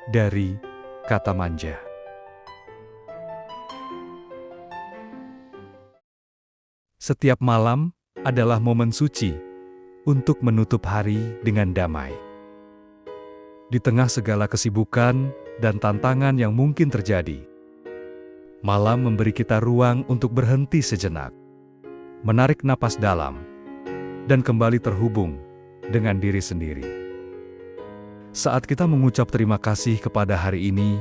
dari kata manja. Setiap malam adalah momen suci untuk menutup hari dengan damai. Di tengah segala kesibukan dan tantangan yang mungkin terjadi, malam memberi kita ruang untuk berhenti sejenak, menarik napas dalam, dan kembali terhubung dengan diri sendiri. Saat kita mengucap terima kasih kepada hari ini,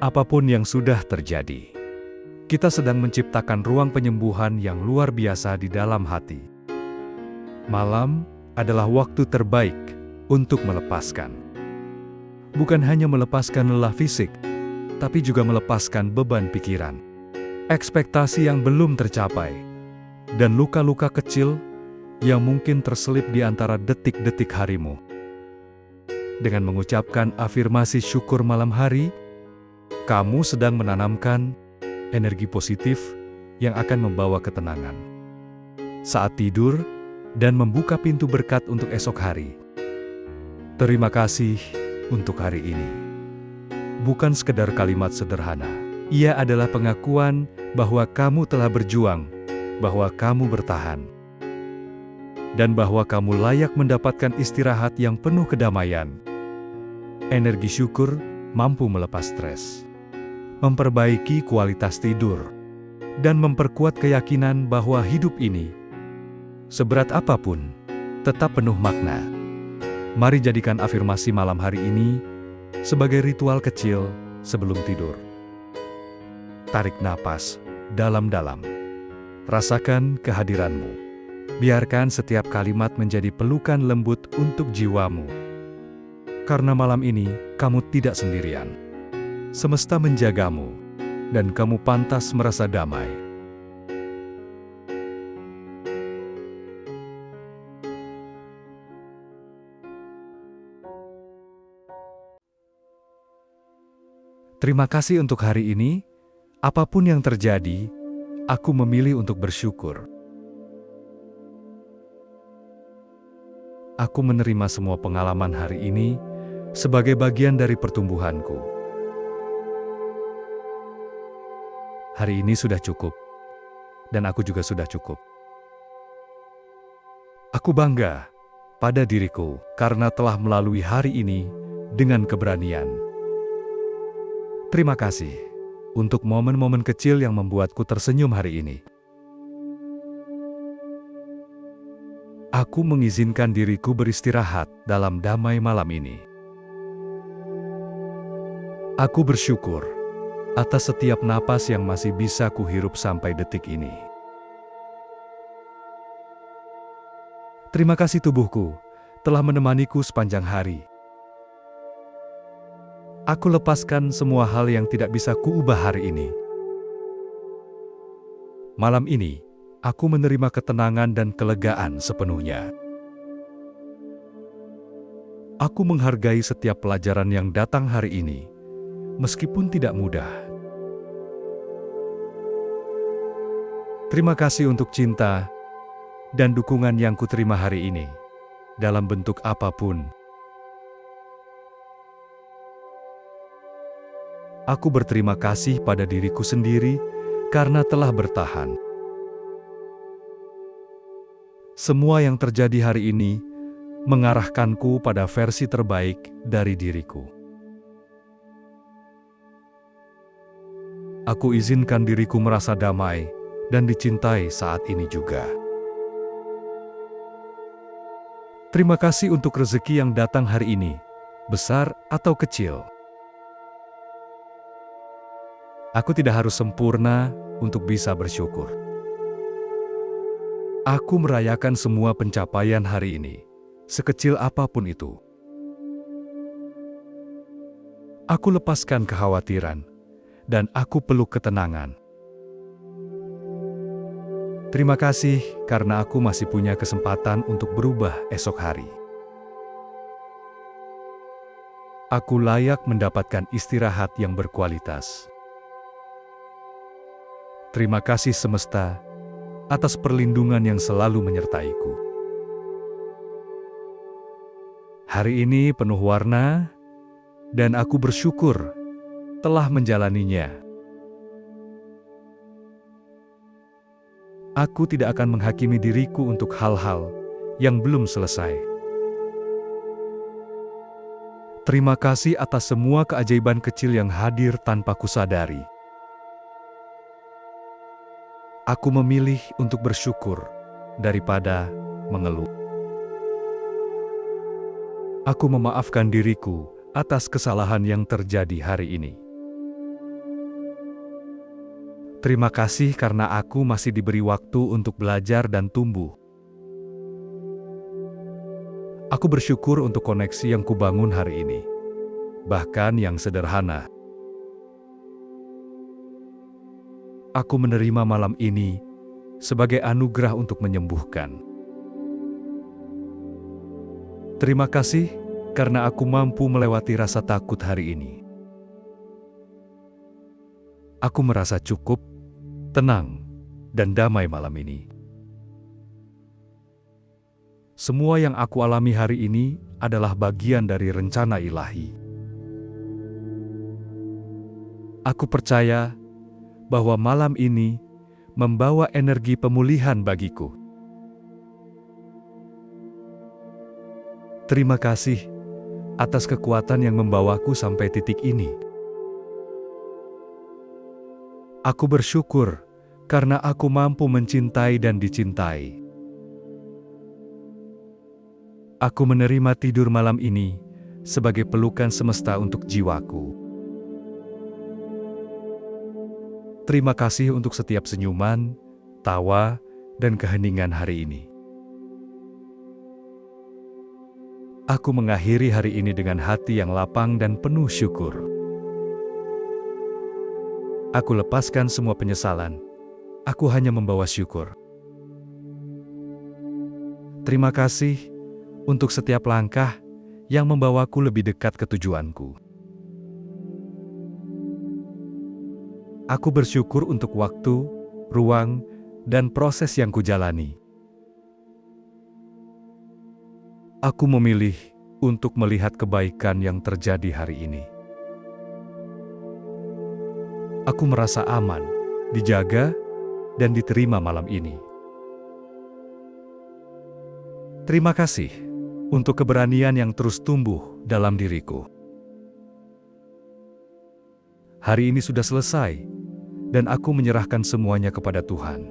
apapun yang sudah terjadi, kita sedang menciptakan ruang penyembuhan yang luar biasa di dalam hati. Malam adalah waktu terbaik untuk melepaskan. Bukan hanya melepaskan lelah fisik, tapi juga melepaskan beban pikiran, ekspektasi yang belum tercapai, dan luka-luka kecil yang mungkin terselip di antara detik-detik harimu. Dengan mengucapkan afirmasi syukur malam hari, kamu sedang menanamkan energi positif yang akan membawa ketenangan saat tidur dan membuka pintu berkat untuk esok hari. Terima kasih untuk hari ini. Bukan sekedar kalimat sederhana. Ia adalah pengakuan bahwa kamu telah berjuang, bahwa kamu bertahan, dan bahwa kamu layak mendapatkan istirahat yang penuh kedamaian. Energi syukur mampu melepas stres, memperbaiki kualitas tidur, dan memperkuat keyakinan bahwa hidup ini, seberat apapun, tetap penuh makna. Mari jadikan afirmasi malam hari ini sebagai ritual kecil sebelum tidur. Tarik napas dalam-dalam. Rasakan kehadiranmu. Biarkan setiap kalimat menjadi pelukan lembut untuk jiwamu. Karena malam ini kamu tidak sendirian. Semesta menjagamu, dan kamu pantas merasa damai. Terima kasih untuk hari ini. Apapun yang terjadi, aku memilih untuk bersyukur. Aku menerima semua pengalaman hari ini sebagai bagian dari pertumbuhanku. Hari ini sudah cukup, dan aku juga sudah cukup. Aku bangga pada diriku karena telah melalui hari ini dengan keberanian. Terima kasih untuk momen-momen kecil yang membuatku tersenyum hari ini. Aku mengizinkan diriku beristirahat dalam damai malam ini. Aku bersyukur atas setiap napas yang masih bisa kuhirup sampai detik ini. Terima kasih tubuhku telah menemaniku sepanjang hari. Aku lepaskan semua hal yang tidak bisa kuubah hari ini. Malam ini, aku menerima ketenangan dan kelegaan sepenuhnya. Aku menghargai setiap pelajaran yang datang hari ini, meskipun tidak mudah. Terima kasih untuk cinta dan dukungan yang kuterima hari ini, dalam bentuk apapun. Aku berterima kasih pada diriku sendiri karena telah bertahan. Semua yang terjadi hari ini mengarahkanku pada versi terbaik dari diriku. Aku izinkan diriku merasa damai dan dicintai saat ini juga. Terima kasih untuk rezeki yang datang hari ini, besar atau kecil. Aku tidak harus sempurna untuk bisa bersyukur. Aku merayakan semua pencapaian hari ini, sekecil apapun itu. Aku lepaskan kekhawatiran, dan aku peluk ketenangan. Terima kasih karena aku masih punya kesempatan untuk berubah esok hari. Aku layak mendapatkan istirahat yang berkualitas. Terima kasih semesta atas perlindungan yang selalu menyertaiku. Hari ini penuh warna, dan aku bersyukur telah menjalaninya. Aku tidak akan menghakimi diriku untuk hal-hal yang belum selesai. Terima kasih atas semua keajaiban kecil yang hadir tanpa kusadari. Aku memilih untuk bersyukur daripada mengeluh. Aku memaafkan diriku atas kesalahan yang terjadi hari ini. Terima kasih karena aku masih diberi waktu untuk belajar dan tumbuh. Aku bersyukur untuk koneksi yang kubangun hari ini, bahkan yang sederhana. Aku menerima malam ini sebagai anugerah untuk menyembuhkan. Terima kasih karena aku mampu melewati rasa takut hari ini. Aku merasa cukup, tenang, dan damai malam ini. Semua yang aku alami hari ini adalah bagian dari rencana ilahi. Aku percaya bahwa malam ini membawa energi pemulihan bagiku. Terima kasih atas kekuatan yang membawaku sampai titik ini. Aku bersyukur karena aku mampu mencintai dan dicintai. Aku menerima tidur malam ini sebagai pelukan semesta untuk jiwaku. Terima kasih untuk setiap senyuman, tawa, dan keheningan hari ini. Aku mengakhiri hari ini dengan hati yang lapang dan penuh syukur. Aku lepaskan semua penyesalan. Aku hanya membawa syukur. Terima kasih untuk setiap langkah yang membawaku lebih dekat ke tujuanku. Aku bersyukur untuk waktu, ruang, dan proses yang kujalani. Aku memilih untuk melihat kebaikan yang terjadi hari ini. Aku merasa aman, dijaga, dan diterima malam ini. Terima kasih untuk keberanian yang terus tumbuh dalam diriku. Hari ini sudah selesai, dan aku menyerahkan semuanya kepada Tuhan.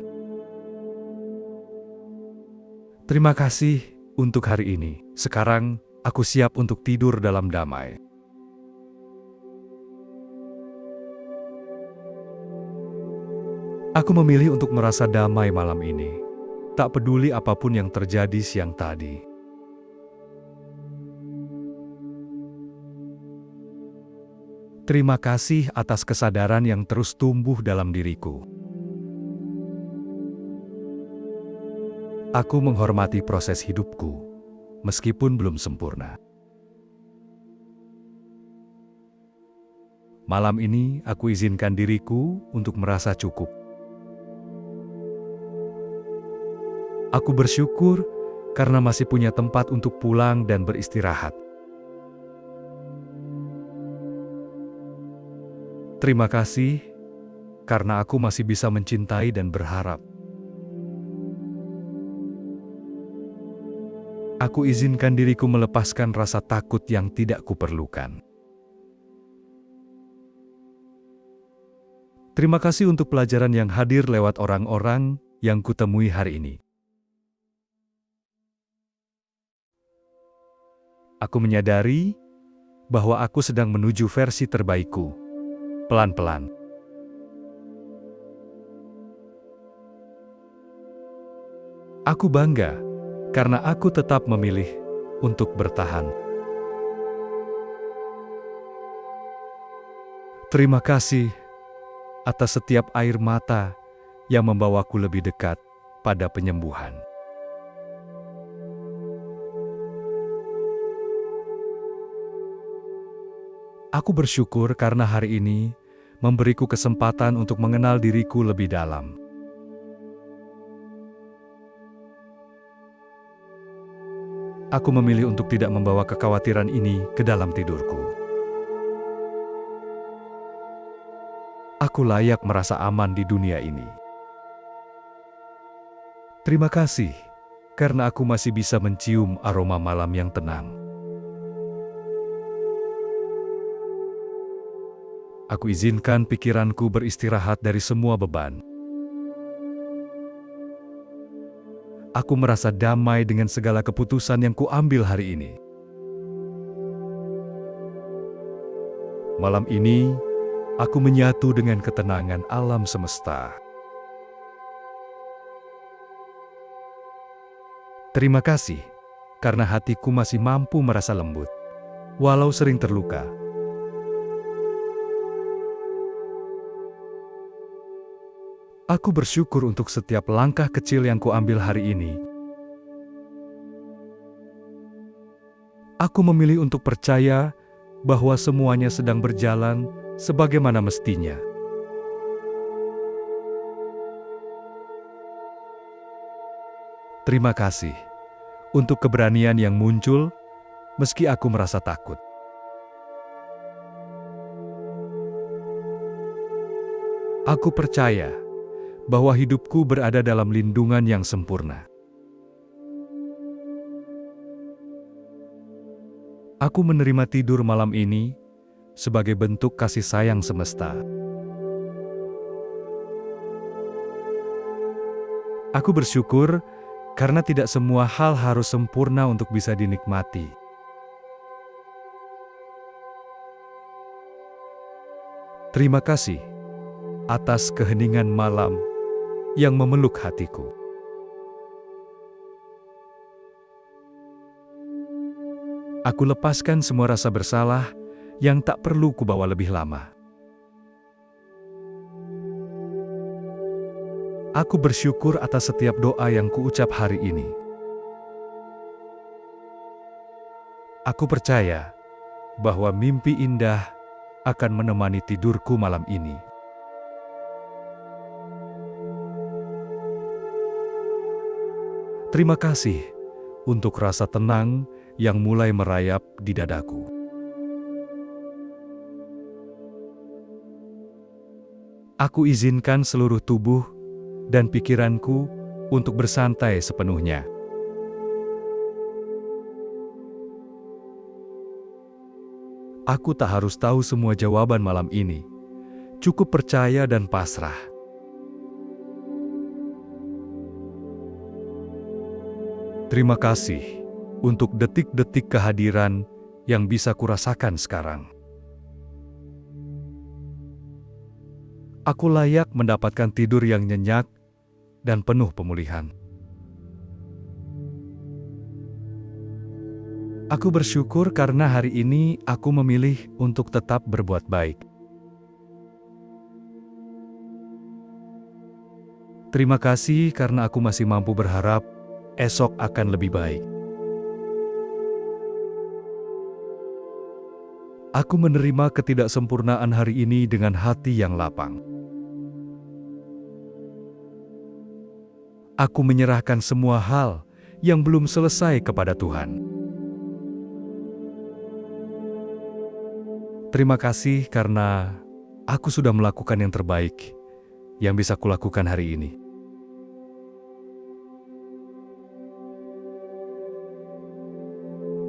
Terima kasih untuk hari ini. Sekarang, aku siap untuk tidur dalam damai. Aku memilih untuk merasa damai malam ini, tak peduli apapun yang terjadi siang tadi. Terima kasih atas kesadaran yang terus tumbuh dalam diriku. Aku menghormati proses hidupku, meskipun belum sempurna. Malam ini aku izinkan diriku untuk merasa cukup. Aku bersyukur karena masih punya tempat untuk pulang dan beristirahat. Terima kasih karena aku masih bisa mencintai dan berharap. Aku izinkan diriku melepaskan rasa takut yang tidak kuperlukan. Terima kasih untuk pelajaran yang hadir lewat orang-orang yang kutemui hari ini. Aku menyadari bahwa aku sedang menuju versi terbaikku, pelan-pelan. Aku bangga karena aku tetap memilih untuk bertahan. Terima kasih atas setiap air mata yang membawaku lebih dekat pada penyembuhan. Aku bersyukur karena hari ini memberiku kesempatan untuk mengenal diriku lebih dalam. Aku memilih untuk tidak membawa kekhawatiran ini ke dalam tidurku. Aku layak merasa aman di dunia ini. Terima kasih, karena aku masih bisa mencium aroma malam yang tenang. Aku izinkan pikiranku beristirahat dari semua beban. Aku merasa damai dengan segala keputusan yang kuambil hari ini. Malam ini, aku menyatu dengan ketenangan alam semesta. Terima kasih, karena hatiku masih mampu merasa lembut, walau sering terluka. Aku bersyukur untuk setiap langkah kecil yang kuambil hari ini. Aku memilih untuk percaya bahwa semuanya sedang berjalan sebagaimana mestinya. Terima kasih untuk keberanian yang muncul meski aku merasa takut. Aku percaya bahwa hidupku berada dalam lindungan yang sempurna. Aku menerima tidur malam ini sebagai bentuk kasih sayang semesta. Aku bersyukur karena tidak semua hal harus sempurna untuk bisa dinikmati. Terima kasih atas keheningan malam yang memeluk hatiku. Aku lepaskan semua rasa bersalah yang tak perlu kubawa lebih lama. Aku bersyukur atas setiap doa yang kuucap hari ini. Aku percaya bahwa mimpi indah akan menemani tidurku malam ini. Terima kasih untuk rasa tenang yang mulai merayap di dadaku. Aku izinkan seluruh tubuh dan pikiranku untuk bersantai sepenuhnya. Aku tak harus tahu semua jawaban malam ini, cukup percaya dan pasrah. Terima kasih untuk detik-detik kehadiran yang bisa kurasakan sekarang. Aku layak mendapatkan tidur yang nyenyak dan penuh pemulihan. Aku bersyukur karena hari ini aku memilih untuk tetap berbuat baik. Terima kasih karena aku masih mampu berharap esok akan lebih baik. Aku menerima ketidaksempurnaan hari ini dengan hati yang lapang. Aku menyerahkan semua hal yang belum selesai kepada Tuhan. Terima kasih karena aku sudah melakukan yang terbaik yang bisa kulakukan hari ini.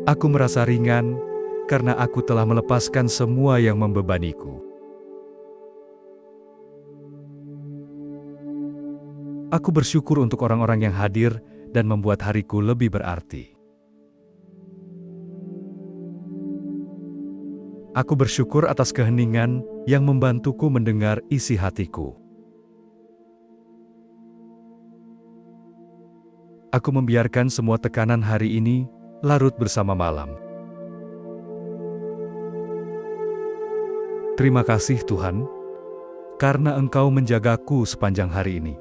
Aku merasa ringan karena aku telah melepaskan semua yang membebaniku. Aku bersyukur untuk orang-orang yang hadir dan membuat hariku lebih berarti. Aku bersyukur atas keheningan yang membantuku mendengar isi hatiku. Aku membiarkan semua tekanan hari ini larut bersama malam. Terima kasih Tuhan, karena Engkau menjagaku sepanjang hari ini.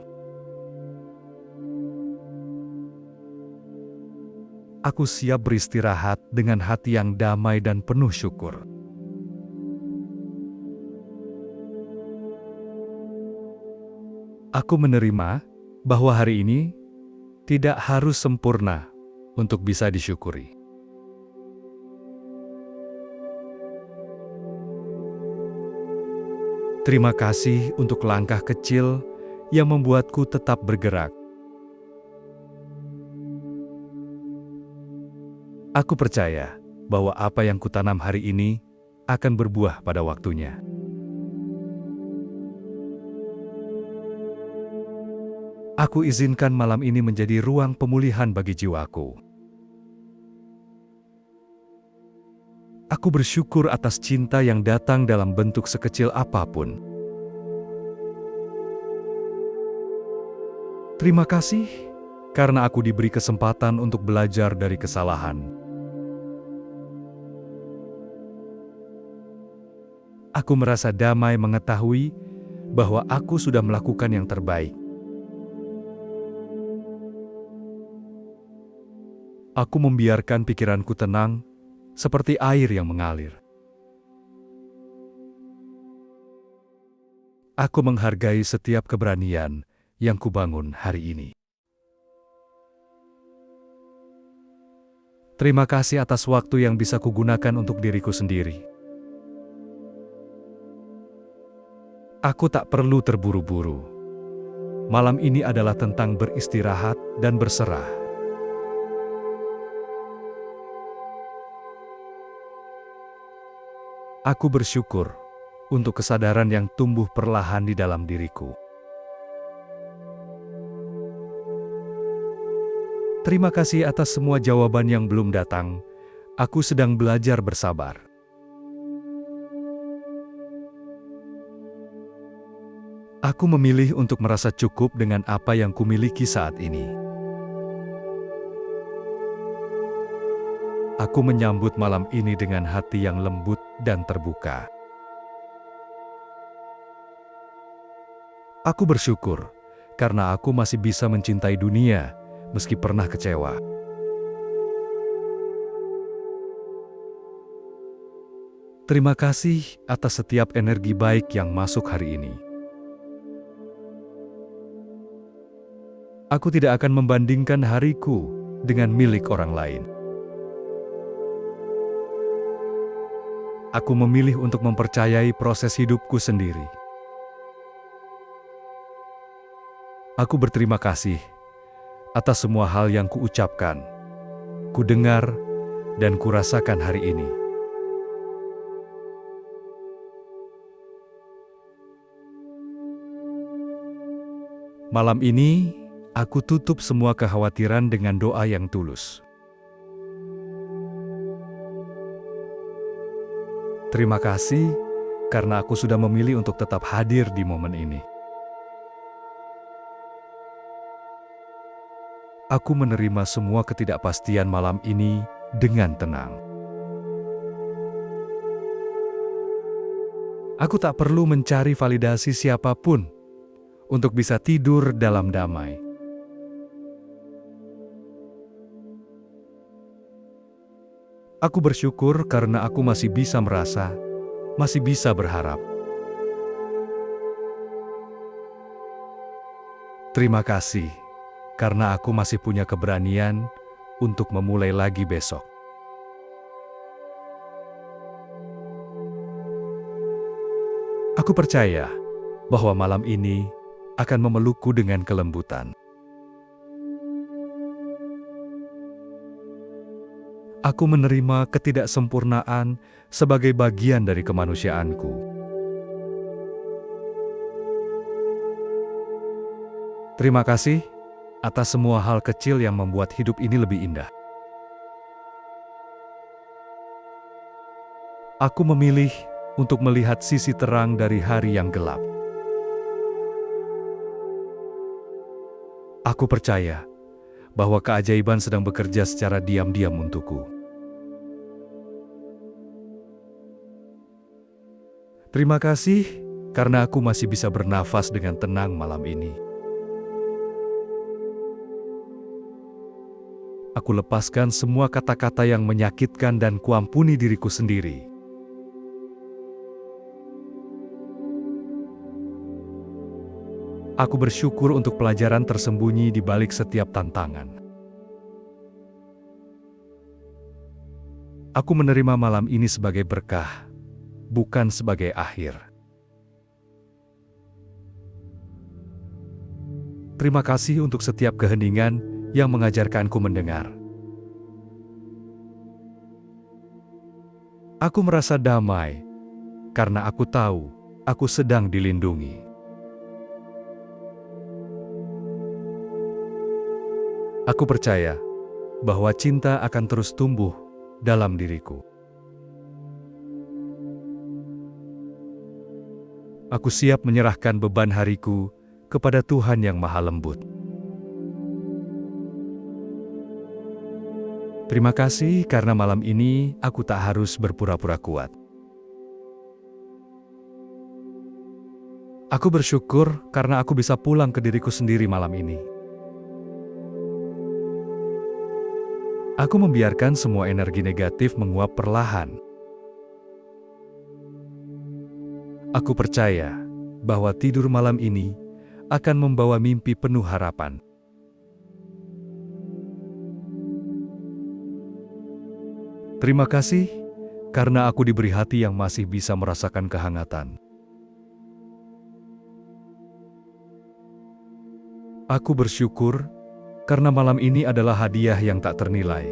Aku siap beristirahat dengan hati yang damai dan penuh syukur. Aku menerima bahwa hari ini tidak harus sempurna untuk bisa disyukuri. Terima kasih untuk langkah kecil yang membuatku tetap bergerak. Aku percaya bahwa apa yang kutanam hari ini akan berbuah pada waktunya. Aku izinkan malam ini menjadi ruang pemulihan bagi jiwaku. Aku bersyukur atas cinta yang datang dalam bentuk sekecil apapun. Terima kasih karena aku diberi kesempatan untuk belajar dari kesalahan. Aku merasa damai mengetahui bahwa aku sudah melakukan yang terbaik. Aku membiarkan pikiranku tenang seperti air yang mengalir. Aku menghargai setiap keberanian yang kubangun hari ini. Terima kasih atas waktu yang bisa kugunakan untuk diriku sendiri. Aku tak perlu terburu-buru. Malam ini adalah tentang beristirahat dan berserah. Aku bersyukur untuk kesadaran yang tumbuh perlahan di dalam diriku. Terima kasih atas semua jawaban yang belum datang. Aku sedang belajar bersabar. Aku memilih untuk merasa cukup dengan apa yang kumiliki saat ini. Aku menyambut malam ini dengan hati yang lembut dan terbuka. Aku bersyukur karena aku masih bisa mencintai dunia meski pernah kecewa. Terima kasih atas setiap energi baik yang masuk hari ini. Aku tidak akan membandingkan hariku dengan milik orang lain. Aku memilih untuk mempercayai proses hidupku sendiri. Aku berterima kasih atas semua hal yang kuucapkan, kudengar, dan kurasakan hari ini. Malam ini, aku tutup semua kekhawatiran dengan doa yang tulus. Terima kasih karena aku sudah memilih untuk tetap hadir di momen ini. Aku menerima semua ketidakpastian malam ini dengan tenang. Aku tak perlu mencari validasi siapapun untuk bisa tidur dalam damai. Aku bersyukur karena aku masih bisa merasa, masih bisa berharap. Terima kasih karena aku masih punya keberanian untuk memulai lagi besok. Aku percaya bahwa malam ini akan memelukku dengan kelembutan. Aku menerima ketidaksempurnaan sebagai bagian dari kemanusiaanku. Terima kasih atas semua hal kecil yang membuat hidup ini lebih indah. Aku memilih untuk melihat sisi terang dari hari yang gelap. Aku percaya bahwa keajaiban sedang bekerja secara diam-diam untukku. Terima kasih karena aku masih bisa bernafas dengan tenang malam ini. Aku lepaskan semua kata-kata yang menyakitkan dan kuampuni diriku sendiri. Aku bersyukur untuk pelajaran tersembunyi di balik setiap tantangan. Aku menerima malam ini sebagai berkah, bukan sebagai akhir. Terima kasih untuk setiap keheningan yang mengajarkanku mendengar. Aku merasa damai karena aku tahu aku sedang dilindungi. Aku percaya bahwa cinta akan terus tumbuh dalam diriku. Aku siap menyerahkan beban hariku kepada Tuhan yang Maha Lembut. Terima kasih karena malam ini aku tak harus berpura-pura kuat. Aku bersyukur karena aku bisa pulang ke diriku sendiri malam ini. Aku membiarkan semua energi negatif menguap perlahan. Aku percaya bahwa tidur malam ini akan membawa mimpi penuh harapan. Terima kasih karena aku diberi hati yang masih bisa merasakan kehangatan. Aku bersyukur karena malam ini adalah hadiah yang tak ternilai.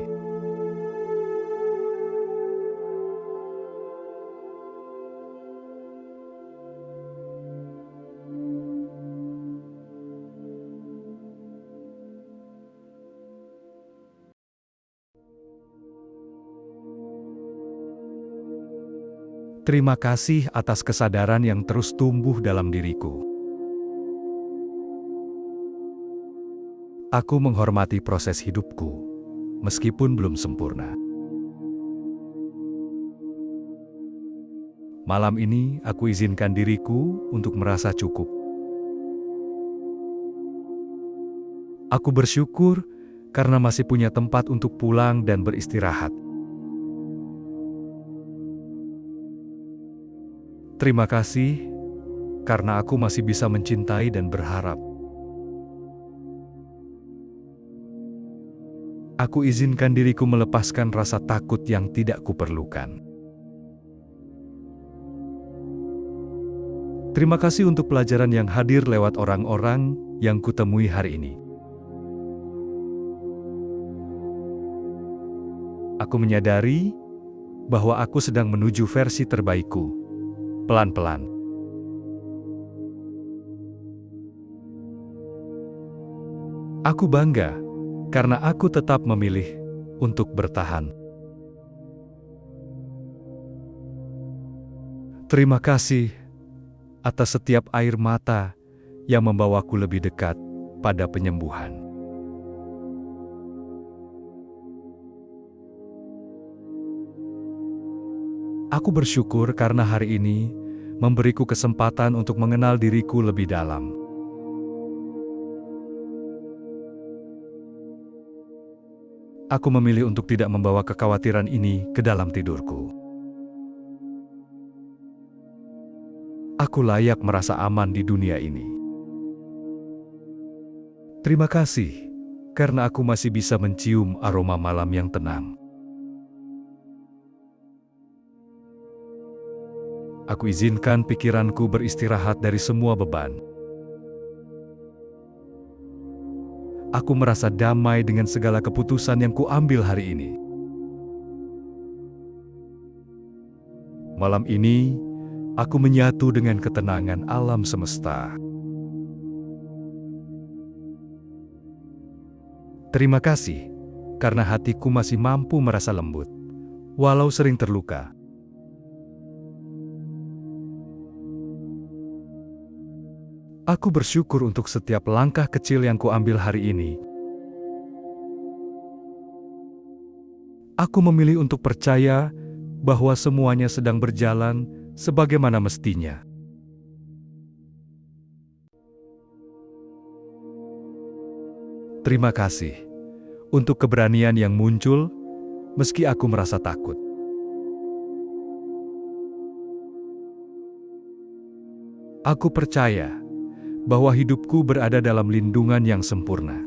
Terima kasih atas kesadaran yang terus tumbuh dalam diriku. Aku menghormati proses hidupku, meskipun belum sempurna. Malam ini aku izinkan diriku untuk merasa cukup. Aku bersyukur karena masih punya tempat untuk pulang dan beristirahat. Terima kasih karena aku masih bisa mencintai dan berharap. Aku izinkan diriku melepaskan rasa takut yang tidak kuperlukan. Terima kasih untuk pelajaran yang hadir lewat orang-orang yang kutemui hari ini. Aku menyadari bahwa aku sedang menuju versi terbaikku. Pelan-pelan. Aku bangga karena aku tetap memilih untuk bertahan. Terima kasih atas setiap air mata yang membawaku lebih dekat pada penyembuhan. Aku bersyukur karena hari ini memberiku kesempatan untuk mengenal diriku lebih dalam. Aku memilih untuk tidak membawa kekhawatiran ini ke dalam tidurku. Aku layak merasa aman di dunia ini. Terima kasih karena aku masih bisa mencium aroma malam yang tenang. Aku izinkan pikiranku beristirahat dari semua beban. Aku merasa damai dengan segala keputusan yang kuambil hari ini. Malam ini, aku menyatu dengan ketenangan alam semesta. Terima kasih, karena hatiku masih mampu merasa lembut, walau sering terluka. Aku bersyukur untuk setiap langkah kecil yang kuambil hari ini. Aku memilih untuk percaya bahwa semuanya sedang berjalan sebagaimana mestinya. Terima kasih untuk keberanian yang muncul meski aku merasa takut. Aku percaya bahwa hidupku berada dalam lindungan yang sempurna.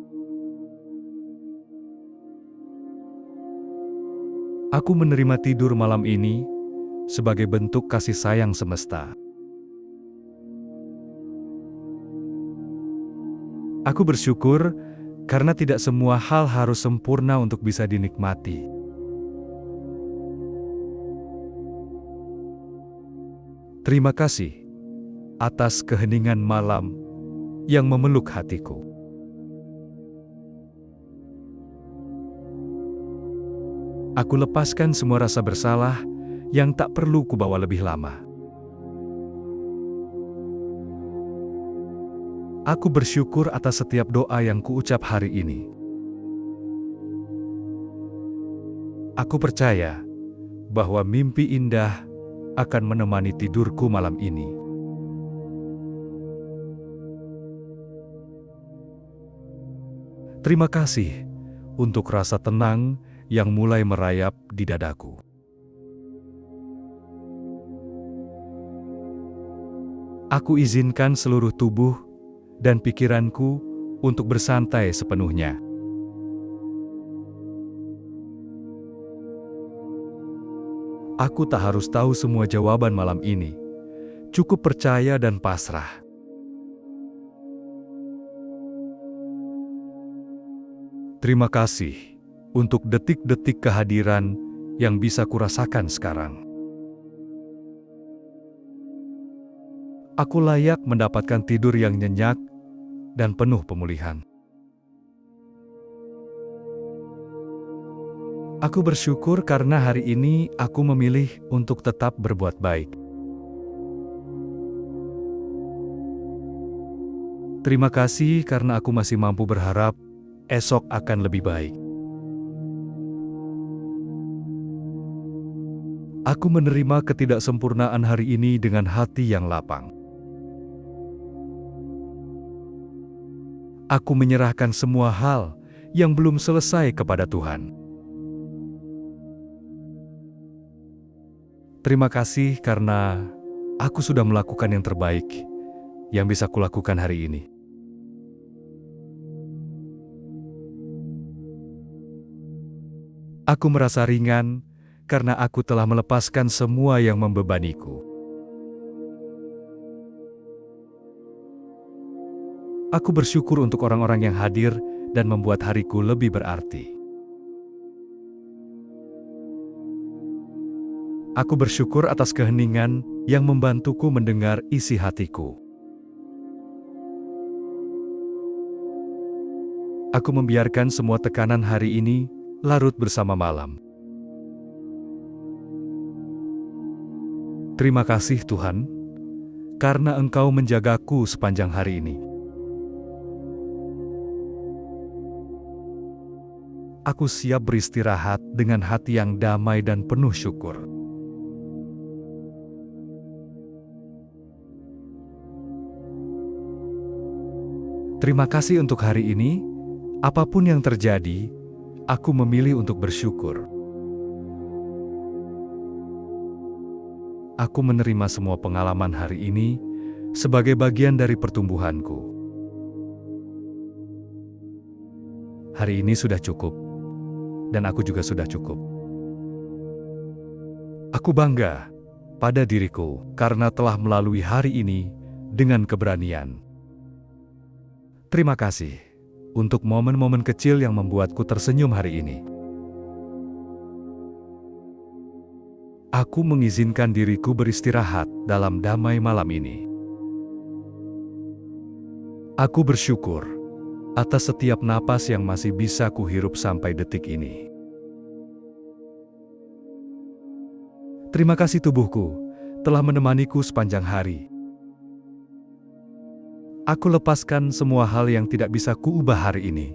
Aku menerima tidur malam ini sebagai bentuk kasih sayang semesta. Aku bersyukur karena tidak semua hal harus sempurna untuk bisa dinikmati. Terima kasih atas keheningan malam yang memeluk hatiku. Aku lepaskan semua rasa bersalah yang tak perlu kubawa lebih lama. Aku bersyukur atas setiap doa yang kuucap hari ini. Aku percaya bahwa mimpi indah akan menemani tidurku malam ini. Terima kasih untuk rasa tenang yang mulai merayap di dadaku. Aku izinkan seluruh tubuh dan pikiranku untuk bersantai sepenuhnya. Aku tak harus tahu semua jawaban malam ini. Cukup percaya dan pasrah. Terima kasih untuk detik-detik kehadiran yang bisa kurasakan sekarang. Aku layak mendapatkan tidur yang nyenyak dan penuh pemulihan. Aku bersyukur karena hari ini aku memilih untuk tetap berbuat baik. Terima kasih karena aku masih mampu berharap esok akan lebih baik. Aku menerima ketidaksempurnaan hari ini dengan hati yang lapang. Aku menyerahkan semua hal yang belum selesai kepada Tuhan. Terima kasih karena aku sudah melakukan yang terbaik yang bisa kulakukan hari ini. Aku merasa ringan karena aku telah melepaskan semua yang membebaniku. Aku bersyukur untuk orang-orang yang hadir dan membuat hariku lebih berarti. Aku bersyukur atas keheningan yang membantuku mendengar isi hatiku. Aku membiarkan semua tekanan hari ini larut bersama malam. Terima kasih Tuhan, karena Engkau menjagaku sepanjang hari ini. Aku siap beristirahat dengan hati yang damai dan penuh syukur. Terima kasih untuk hari ini, apapun yang terjadi, aku memilih untuk bersyukur. Aku menerima semua pengalaman hari ini sebagai bagian dari pertumbuhanku. Hari ini sudah cukup, dan aku juga sudah cukup. Aku bangga pada diriku karena telah melalui hari ini dengan keberanian. Terima kasih untuk momen-momen kecil yang membuatku tersenyum hari ini. Aku mengizinkan diriku beristirahat dalam damai malam ini. Aku bersyukur atas setiap napas yang masih bisa kuhirup sampai detik ini. Terima kasih tubuhku telah menemaniku sepanjang hari. Aku lepaskan semua hal yang tidak bisa kuubah hari ini.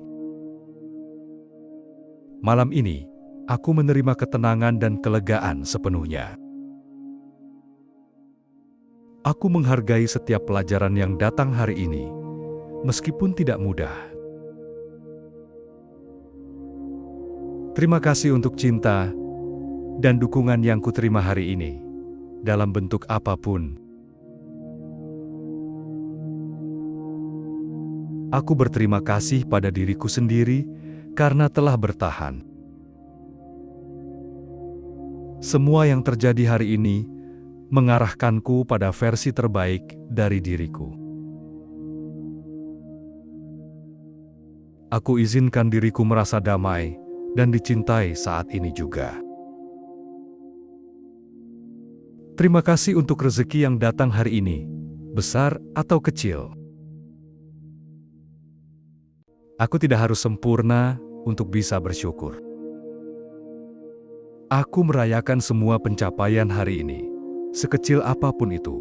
Malam ini, aku menerima ketenangan dan kelegaan sepenuhnya. Aku menghargai setiap pelajaran yang datang hari ini, meskipun tidak mudah. Terima kasih untuk cinta dan dukungan yang kuterima hari ini, dalam bentuk apapun. Aku berterima kasih pada diriku sendiri karena telah bertahan. Semua yang terjadi hari ini mengarahkanku pada versi terbaik dari diriku. Aku izinkan diriku merasa damai dan dicintai saat ini juga. Terima kasih untuk rezeki yang datang hari ini, besar atau kecil. Aku tidak harus sempurna untuk bisa bersyukur. Aku merayakan semua pencapaian hari ini, sekecil apapun itu.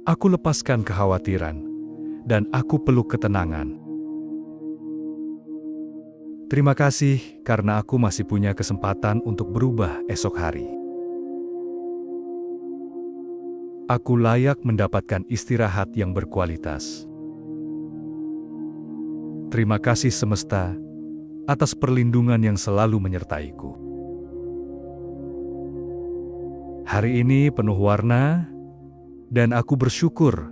Aku lepaskan kekhawatiran, dan aku peluk ketenangan. Terima kasih karena aku masih punya kesempatan untuk berubah esok hari. Aku layak mendapatkan istirahat yang berkualitas. Terima kasih semesta atas perlindungan yang selalu menyertaiku. Hari ini penuh warna, dan aku bersyukur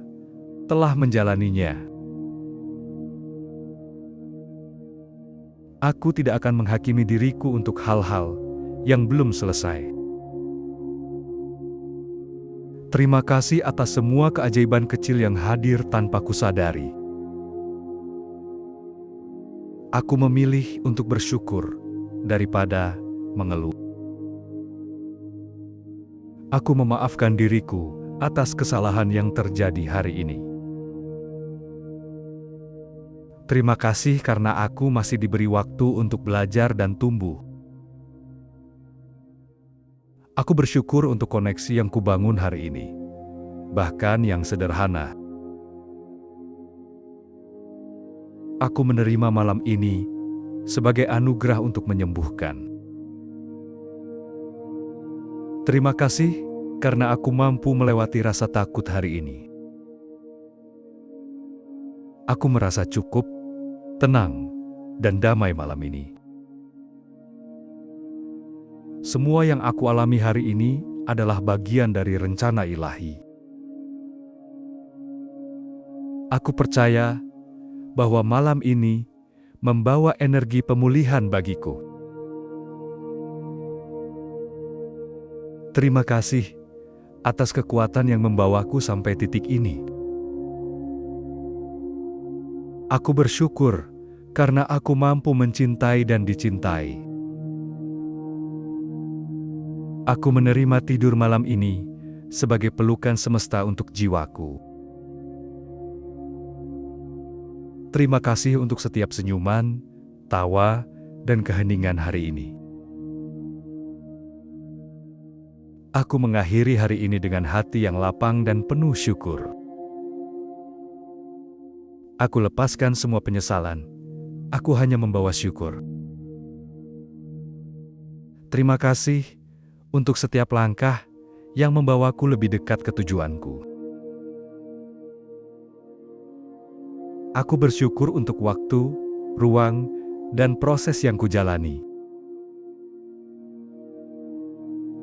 telah menjalaninya. Aku tidak akan menghakimi diriku untuk hal-hal yang belum selesai. Terima kasih atas semua keajaiban kecil yang hadir tanpa kusadari. Aku memilih untuk bersyukur daripada mengeluh. Aku memaafkan diriku atas kesalahan yang terjadi hari ini. Terima kasih karena aku masih diberi waktu untuk belajar dan tumbuh. Aku bersyukur untuk koneksi yang kubangun hari ini, bahkan yang sederhana. Aku menerima malam ini sebagai anugerah untuk menyembuhkan. Terima kasih karena aku mampu melewati rasa takut hari ini. Aku merasa cukup, tenang, dan damai malam ini. Semua yang aku alami hari ini adalah bagian dari rencana ilahi. Aku percaya bahwa malam ini membawa energi pemulihan bagiku. Terima kasih atas kekuatan yang membawaku sampai titik ini. Aku bersyukur karena aku mampu mencintai dan dicintai. Aku menerima tidur malam ini sebagai pelukan semesta untuk jiwaku. Terima kasih untuk setiap senyuman, tawa, dan keheningan hari ini. Aku mengakhiri hari ini dengan hati yang lapang dan penuh syukur. Aku lepaskan semua penyesalan. Aku hanya membawa syukur. Terima kasih untuk setiap langkah yang membawaku lebih dekat ke tujuanku. Aku bersyukur untuk waktu, ruang, dan proses yang kujalani.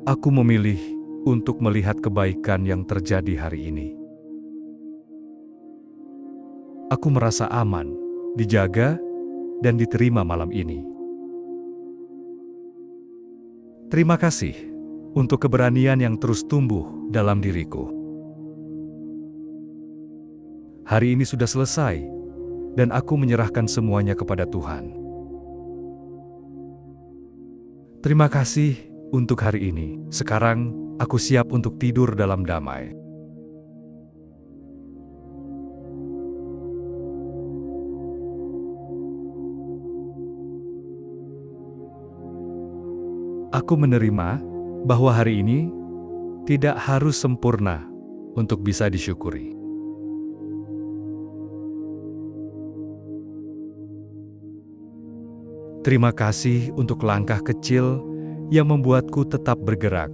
Aku memilih untuk melihat kebaikan yang terjadi hari ini. Aku merasa aman, dijaga, dan diterima malam ini. Terima kasih untuk keberanian yang terus tumbuh dalam diriku. Hari ini sudah selesai, dan aku menyerahkan semuanya kepada Tuhan. Terima kasih untuk hari ini. Sekarang, aku siap untuk tidur dalam damai. Aku menerima bahwa hari ini tidak harus sempurna untuk bisa disyukuri. Terima kasih untuk langkah kecil yang membuatku tetap bergerak.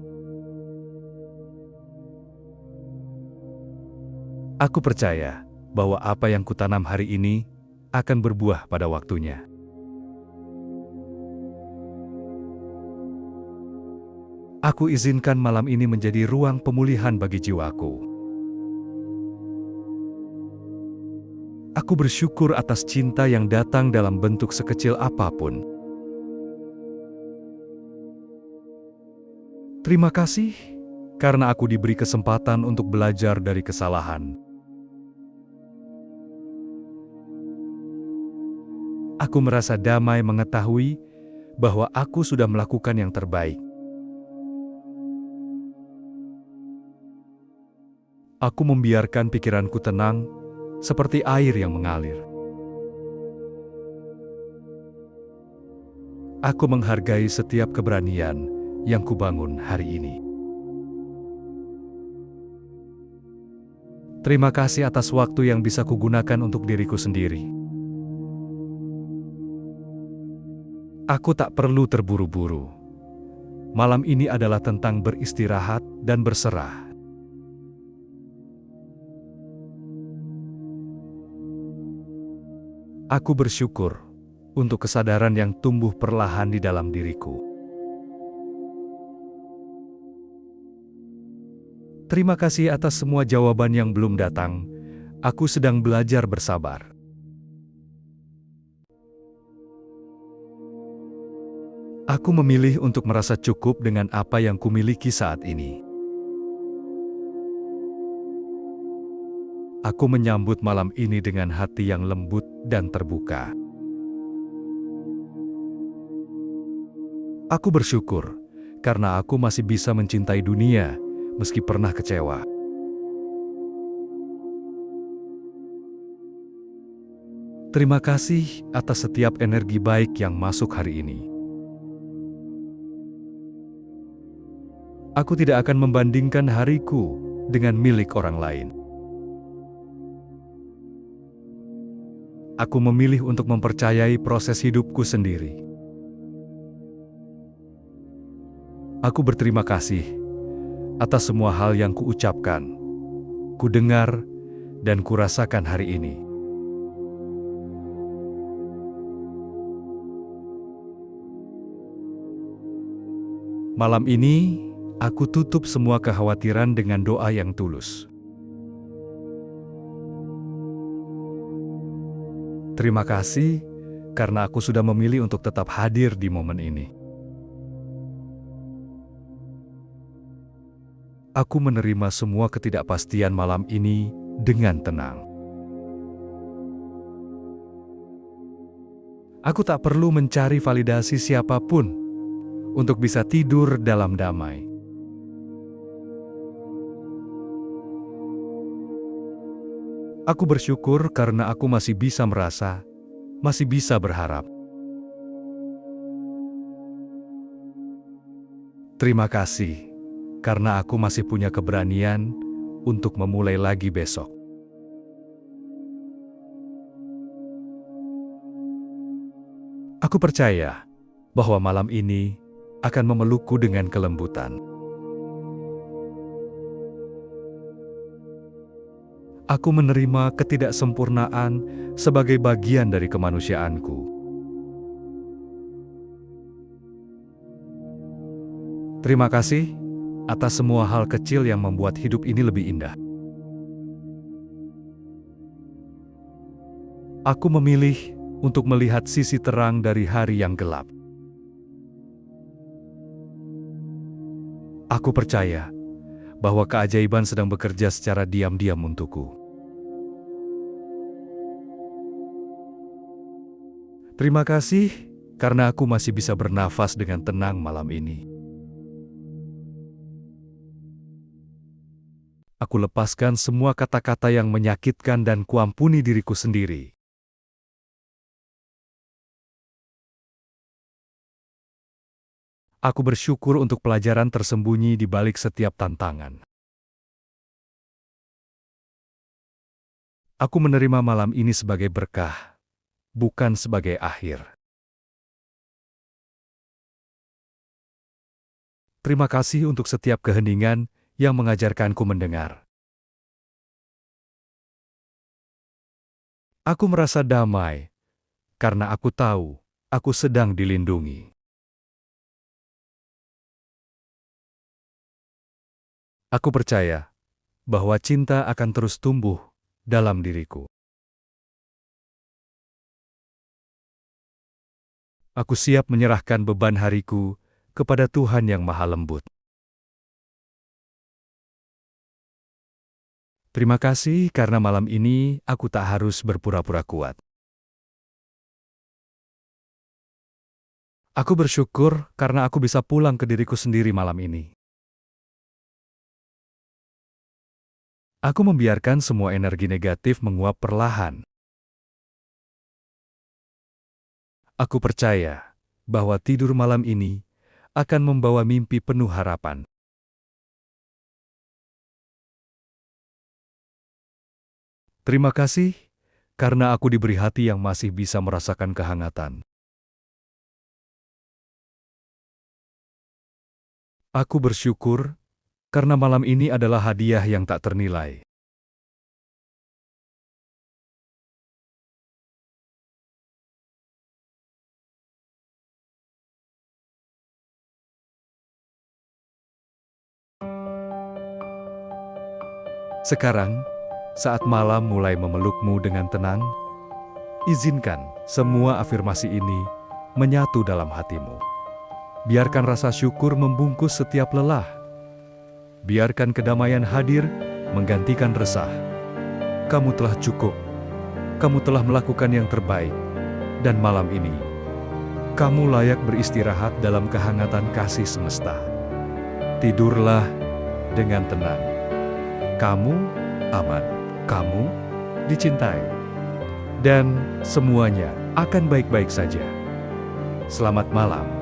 Aku percaya bahwa apa yang kutanam hari ini akan berbuah pada waktunya. Aku izinkan malam ini menjadi ruang pemulihan bagi jiwaku. Aku bersyukur atas cinta yang datang dalam bentuk sekecil apapun. Terima kasih karena aku diberi kesempatan untuk belajar dari kesalahan. Aku merasa damai mengetahui bahwa aku sudah melakukan yang terbaik. Aku membiarkan pikiranku tenang seperti air yang mengalir. Aku menghargai setiap keberanian yang kubangun hari ini. Terima kasih atas waktu yang bisa kugunakan untuk diriku sendiri. Aku tak perlu terburu-buru. Malam ini adalah tentang beristirahat dan berserah. Aku bersyukur untuk kesadaran yang tumbuh perlahan di dalam diriku. Terima kasih atas semua jawaban yang belum datang. Aku sedang belajar bersabar. Aku memilih untuk merasa cukup dengan apa yang kumiliki saat ini. Aku menyambut malam ini dengan hati yang lembut dan terbuka. Aku bersyukur karena aku masih bisa mencintai dunia meski pernah kecewa. Terima kasih atas setiap energi baik yang masuk hari ini. Aku tidak akan membandingkan hariku dengan milik orang lain. Aku memilih untuk mempercayai proses hidupku sendiri. Aku berterima kasih atas semua hal yang kuucapkan, kudengar, dan kurasakan hari ini. Malam ini, aku tutup semua kekhawatiran dengan doa yang tulus. Terima kasih karena aku sudah memilih untuk tetap hadir di momen ini. Aku menerima semua ketidakpastian malam ini dengan tenang. Aku tak perlu mencari validasi siapapun untuk bisa tidur dalam damai. Aku bersyukur karena aku masih bisa merasa, masih bisa berharap. Terima kasih, karena aku masih punya keberanian untuk memulai lagi besok. Aku percaya bahwa malam ini akan memelukku dengan kelembutan. Aku menerima ketidaksempurnaan sebagai bagian dari kemanusiaanku. Terima kasih atas semua hal kecil yang membuat hidup ini lebih indah. Aku memilih untuk melihat sisi terang dari hari yang gelap. Aku percaya bahwa keajaiban sedang bekerja secara diam-diam untukku. Terima kasih karena aku masih bisa bernafas dengan tenang malam ini. Aku lepaskan semua kata-kata yang menyakitkan dan kuampuni diriku sendiri. Aku bersyukur untuk pelajaran tersembunyi di balik setiap tantangan. Aku menerima malam ini sebagai berkah, bukan sebagai akhir. Terima kasih untuk setiap keheningan yang mengajarkanku mendengar. Aku merasa damai karena aku tahu aku sedang dilindungi. Aku percaya bahwa cinta akan terus tumbuh dalam diriku. Aku siap menyerahkan beban hariku kepada Tuhan yang Maha Lembut. Terima kasih karena malam ini aku tak harus berpura-pura kuat. Aku bersyukur karena aku bisa pulang ke diriku sendiri malam ini. Aku membiarkan semua energi negatif menguap perlahan. Aku percaya bahwa tidur malam ini akan membawa mimpi penuh harapan. Terima kasih karena aku diberi hati yang masih bisa merasakan kehangatan. Aku bersyukur karena malam ini adalah hadiah yang tak ternilai. Sekarang, saat malam mulai memelukmu dengan tenang, izinkan semua afirmasi ini menyatu dalam hatimu. Biarkan rasa syukur membungkus setiap lelah. Biarkan kedamaian hadir menggantikan resah. Kamu telah cukup. Kamu telah melakukan yang terbaik. Dan malam ini, kamu layak beristirahat dalam kehangatan kasih semesta. Tidurlah dengan tenang. Kamu aman. Kamu dicintai. Dan semuanya akan baik-baik saja. Selamat malam.